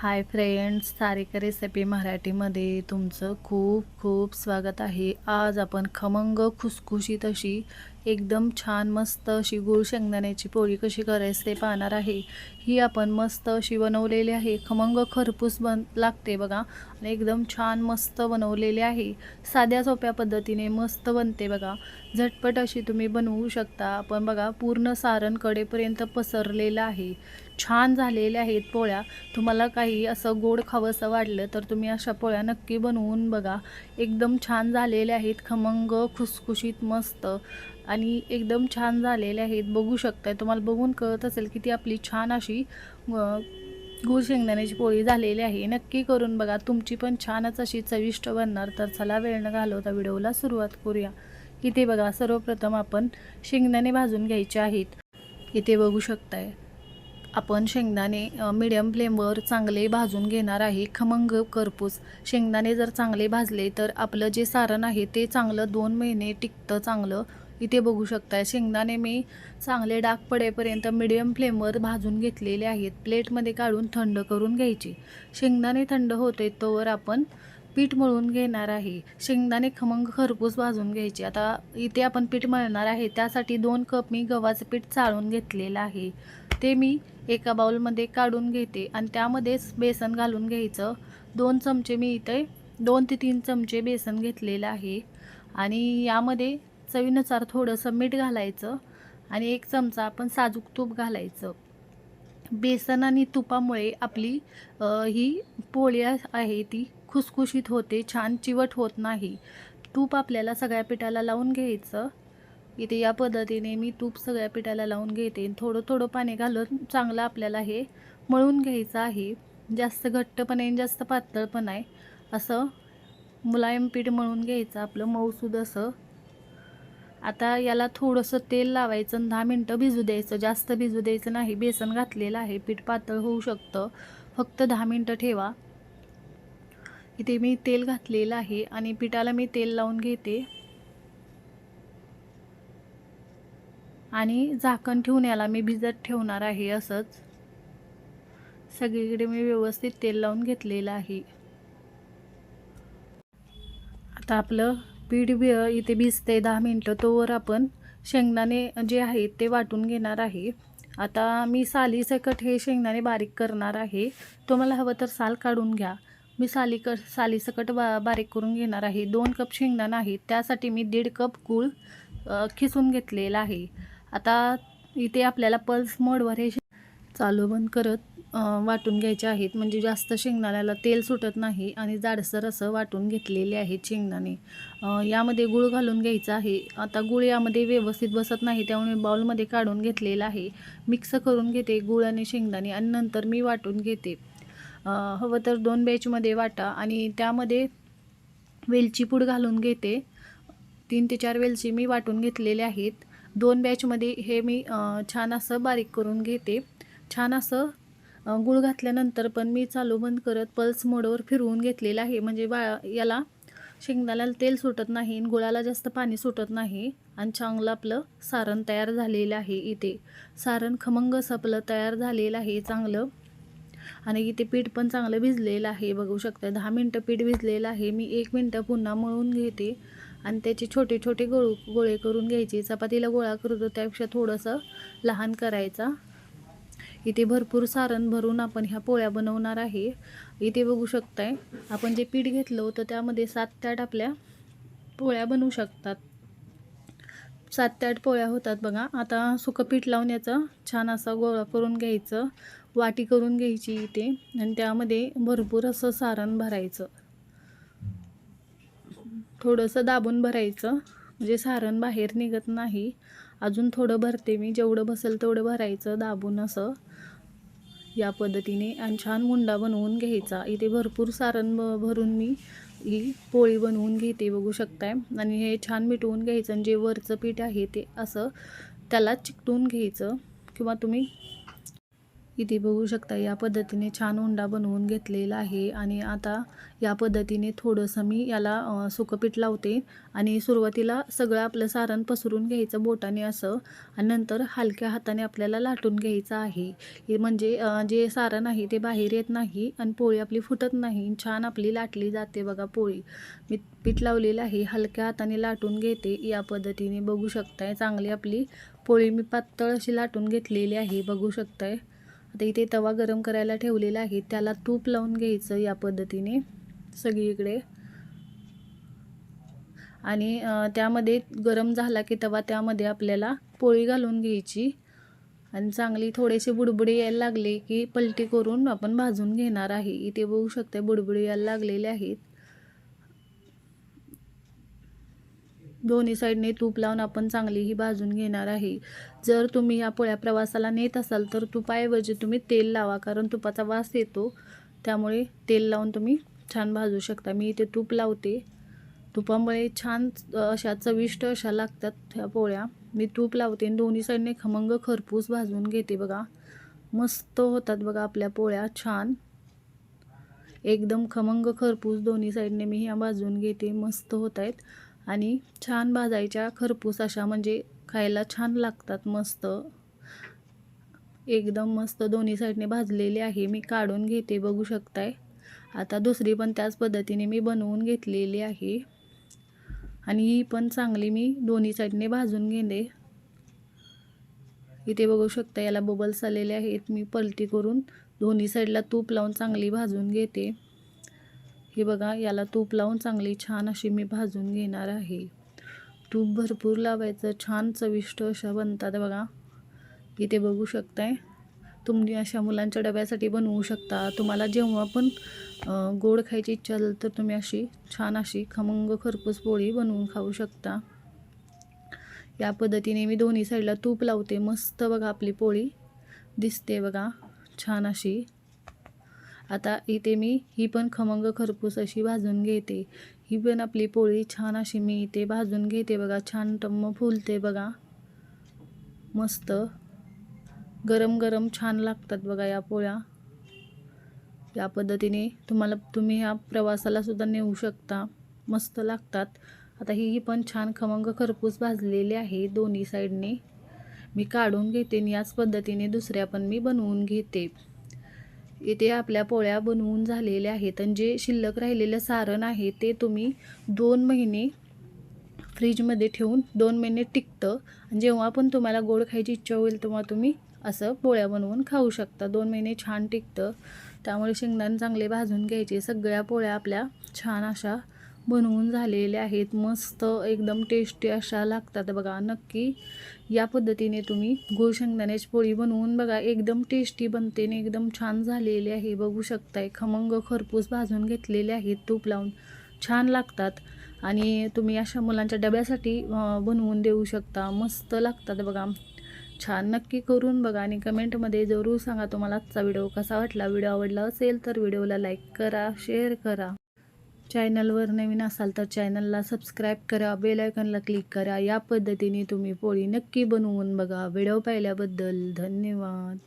Hi friends, Sarika recipe मराठीमध्ये तुमचं खूप खूप स्वागत आहे। आज आपण खमंग खुसखुशीत अशी एकदम छान मस्त अशी गूळ शेंगदाण्याची पोळी कशी करायची ते पाहणार आहे। ही आपण मस्त अशी बनवलेली आहे, खमंग खरपूस लागते बघा आणि एकदम छान मस्त बनवलेली आहे। साध्या सोप्या पद्धतीने मस्त बनते बघा, झटपट अशी तुम्ही बनवू शकता। आपण बघा पूर्ण सारण कडेपर्यंत पसरलेलं आहे, छान झालेल्या आहेत पोळ्या। तुम्हाला काही असं गोड खावंसं वाटलं तर तुम्ही अशा पोळ्या नक्की बनवून बघा, एकदम छान झालेल्या आहेत, खमंग खुसखुशीत मस्त आणि एकदम छान झालेल्या आहेत। बघू शकताय, तुम्हाला बघून कळत असेल की ती आपली छान अशी गूळ शेंगदाण्याची पोळी झालेली आहे। नक्की करून बघा, तुमची पण छानच अशी चविष्ट बनणार। तर चला वेळ न घालवता व्हिडिओला सुरुवात करूया। इथे बघा, सर्वप्रथम आपण शेंगदाणे भाजून घ्यायचे आहेत। इथे बघू शकताय, आपण शेंगदाणे मीडियम फ्लेमवर चांगले भाजून घेणार आहे, खमंग करपूस। शेंगदाणे जर चांगले भाजले तर आपलं जे सारण आहे ते चांगलं 2 महिने टिकतं चांगलं। इथे बघू शकताय, शेंगदाणे मी चांगले डाग पडेपर्यंत मीडियम फ्लेमवर भाजून घेतलेले आहेत। प्लेटमध्ये काढून थंड करून घ्यायचे। शेंगदाणे थंड होते तोवर आपण पीठ मळून घेणार आहे। शेंगदाणे खमंग खरपूस भाजून घ्यायचे। आता इथे आपण पीठ मळणार आहे, त्यासाठी 2 कप मी गव्हाचं पीठ चाळून घेतलेलं आहे, ते मी एका बाउलमध्ये काढून घेते आणि त्यामध्येच बेसन घालून घ्यायचं। 2 चमचे मी इथे 2 ते 3 चमचे बेसन घेतलेलं आहे आणि यामध्ये चवीनुसार थोडंसं मीठ घालायचं आणि 1 चमचा आपण साजूक तूप घालायचं। बेसन आणि तुपामुळे आपली ही पोळी आहे ती खुसखुशीत होते, छान चिवट होत नाही। तूप आपल्याला सगळ्या पिठाला लावून घ्यायचं। इथे या पद्धतीने मी तूप सगळ्या पिठाला लावून घेते। थोडं थोडं पाणी घालून चांगलं आपल्याला हे मळून घ्यायचं आहे। जास्त घट्ट पण आहे, जास्त पातळ पण आहे, असं मुलायम पीठ मळून घ्यायचं आपलं मऊसूद असं। आता याला थोडंसं तेल लावायचं आणि 10 मिनटं भिजू द्यायचं, जास्त भिजू द्यायचं नाही। बेसन घातलेलं आहे, पीठ पातळ होऊ शकतं, फक्त 10 मिनटं ठेवा। इथे मी तेल घातलेलं आहे आणि पिठाला मी तेल लावून घेते आणि झाकण ठेवून याला मी भिजत ठेवणार आहे। असंच सगळीकडे मी व्यवस्थित तेल लावून घेतलेलं आहे। आता आपलं पीठ इथे भिजते 10 मिनटं, तोवर आपण शेंगदाणे जे आहेत ते वाटून घेणार आहे। आता मी सालीसकट हे शेंगदाणे बारीक करणार आहे, तुम्हाला हवं तर साल काढून घ्या। मी सालीसकट बारीक करून घेणार आहे। 2 कप शेंगदाणा आहेत, त्यासाठी मी 1.5 कप गूळ खिसून घेतलेला आहे। आता इथे आपल्याला पल्स मोडवर हे चालू बंद करत वाटून घ्यायचे आहेत, म्हणजे जास्त शेंगदाण्याला तेल सुटत नाही आणि जाडसर असं वाटून घेतलेले आहेत शेंगदाणे। यामध्ये गूळ घालून घ्यायचा आहे। आता गूळ यामध्ये व्यवस्थित बसत नाही, त्यामुळे बाउलमध्ये काढून घेतलेला आहे। मिक्स करून घेते गूळ आणि शेंगदाणे आणि नंतर मी वाटून घेते। हवं तर 2 बॅचमध्ये वाटा आणि त्यामध्ये वेलची पूड घालून घेते। 3 ते 4 वेलची मी वाटून घेतलेले आहेत। 2 बॅचमध्ये हे मी छान असं बारीक करून घेते। छान असं गूळ घातल्यानंतर पण मी चालू बंद करत पल्स मोडवर फिरवून घेतलेलं आहे, म्हणजे याला शेंगदाण्याला तेल सुटत नाही, गुळाला जास्त पाणी सुटत नाही आणि चांगलं आपलं सारण तयार झालेलं आहे। इथे सारण खमंग असं आपलं तयार झालेलं आहे चांगलं आणि इथे पीठ पण चांगलं भिजलेलं आहे। बघू शकता 10 मिनटं पीठ भिजलेलं आहे। मी 1 मिनटं पुन्हा मळून घेते आणि त्याचे छोटे छोटे गोळे करून घ्यायचे। चपातीला गोळा करतो त्यापेक्षा थोडंसं लहान करायचा। इथे भरपूर सारण भरून आपण ह्या पोळ्या बनवणार आहे। इथे बघू शकताय, आपण जे पीठ घेतलं होतं त्यामध्ये 7 ते 8 आपल्या पोळ्या बनवू शकतात। 7 ते 8 पोळ्या होतात बघा। आता सुकं पीठ लावून याचा छान असा गोळा करून घ्यायचं, वाटी करून घ्यायची इथे आणि त्यामध्ये भरपूर असं सारण भरायचं। थोडंसं दाबून भरायचं, म्हणजे सारण बाहेर निघत नाही। अजून थोडं भरते मी, जेवढं बसेल तेवढं भरायचं दाबून असं या पद्धतीने आणि छान मुंडा बनवून घ्यायचा। इथे भरपूर सारण भरून मी ही पोळी बनवून घेते, बघू शकताय। आणि हे छान मिटवून घ्यायचं आणि जे वरचं पीठ आहे ते असं त्याला चिकटून घ्यायचं, किंवा तुम्ही इथे बघू शकता या पद्धतीने छान उंडा बनवून घेतलेला आहे आणि आता या पद्धतीने थोडंसं मी याला सुकं पीठ लावते आणि सुरुवातीला सगळं आपलं सारण पसरून घ्यायचं बोटाने असं आणि नंतर हलक्या हाताने आपल्याला लाटून घ्यायचं आहे. हे म्हणजे जे सारण आहे ते बाहेर येत नाही आणि पोळी आपली फुटत नाही, छान आपली लाटली जाते बघा पोळी. मी पीठ लावलेलं आहे, हलक्या हाताने लाटून घेते या पद्धतीने बघू शकताय. चांगली आपली पोळी मी पातळ अशी लाटून घेतलेली आहे बघू शकताय. आता इथे तवा गरम करायला ठेवलेला आहे, त्याला तूप लावून घ्यायचं या पद्धतीने सगळीकडे आणि त्यामध्ये गरम झाला की तवा त्यामध्ये आपल्याला पोळी घालून घ्यायची आणि चांगली थोडेसे बुडबुडे यायला लागले की पलटी करून आपण भाजून घेणार आहे. इथे बघू शकता बुडबुडे यायला लागलेले आहेत. दोन्ही साईडने तूप लावून आपण चांगली ही भाजून घेणार आहे. जर तुम्ही या पोळ्या प्रवासाला नेत असाल तर तुपाऐवजी तुम्ही तेल लावा, कारण तुपाचा वास येतो, त्यामुळे तेल लावून तुम्ही छान भाजू शकता. मी इथे तूप लावते, तुपामुळे छान अशा चविष्ट अशा लागतात ह्या पोळ्या. मी तूप लावते आणि दोन्ही साईडने खमंग खरपूस भाजून घेते बघा. मस्त होतात बघा आपल्या पोळ्या, छान एकदम खमंग खरपूस दोन्ही साईडने मी ह्या भाजून घेते. मस्त होत आहेत आणि छान भाजायच्या खरपूस अशा, म्हणजे खायला छान लागतात. मस्त एकदम मस्त दोन्ही साईडने भाजलेले आहे. मी काढून घेते बघू शकताय. आता दुसरी पण त्याच पद्धतीने मी बनवून घेतलेली आहे आणि ही पण चांगली मी दोन्ही साईडने भाजून घेते. इथे बघू शकता याला बबल्स आलेले आहेत. मी पलटी करून दोन्ही साईडला तूप लावून चांगली भाजून घेते. हे बघा याला तूप लावून चांगली छान अशी मी भाजून घेणार आहे. तूप भरपूर लावायचं, छान चविष्ट अशा बनतात बघा. इथे बघू शकताय. तुम्ही अशा मुलांच्या डब्यासाठी बनवू शकता. तुम्हाला जेव्हा पण गोड खायची इच्छा असेल तर तुम्ही अशी छान अशी खमंग खरपूस पोळी बनवून खाऊ शकता. या पद्धतीने मी दोन्ही साईडला तूप लावते. मस्त बघा आपली पोळी दिसते बघा छान अशी. आता इथे मी ही पण खमंग खरपूस अशी भाजून घेते. ही पण आपली पोळी छान अशी मी इथे भाजून घेते बघा. छान टम्म फुलते बघा. मस्त गरम गरम छान लागतात बघा या पोळ्या. या पद्धतीने तुम्ही ह्या प्रवासाला सुद्धा नेऊ शकता, मस्त लागतात. आता ही पण छान खमंग खरपूस भाजलेली आहे दोन्ही साईडने. मी काढून घेते आणि याच पद्धतीने दुसऱ्या पण मी बनवून घेते. इथे आपल्या पोळ्या बनवून झालेल्या आहेत आणि जे शिल्लक राहिलेलं सारण आहे ते तुम्ही 2 महिने फ्रीजमध्ये ठेवून 2 महिने टिकतं आणि जेव्हा पण तुम्हाला गोड खायची इच्छा होईल तेव्हा तुम्ही असं पोळ्या बनवून खाऊ शकता. 2 महिने छान टिकतं. त्यामुळे शेंगदाणे चांगले भाजून घ्यायचे. सगळ्या पोळ्या आपल्या छान अशा बनवून झालेल्या आहेत. मस्त एकदम टेस्टी अशा लागतात बघा. नक्की या पद्धतीने तुम्ही गूळ शेंगदाण्याची पोळी बनवून बघा. एकदम टेस्टी बनते आणि एकदम छान झालेली आहे. बघू शकताय खमंग खरपूस भाजून घेतलेले आहेत तूप लावून, छान लागतात आणि तुम्ही अशा मुलांच्या डब्यासाठी बनवून देऊ शकता. मस्त लागतात बघा, छान. नक्की करून बघा आणि कमेंटमध्ये जरूर सांगा तुम्हाला आजचा व्हिडिओ कसा वाटला. व्हिडिओ आवडला असेल तर व्हिडिओला लाईक करा, शेअर करा. चॅनलवर नवीन असाल तर चॅनलला सबस्क्राईब करा, बेल आयकॉनला क्लिक करा. या पद्धतीने तुम्ही पोळी नक्की बनवून बघा. व्हिडिओ पाहिल्याबद्दल धन्यवाद.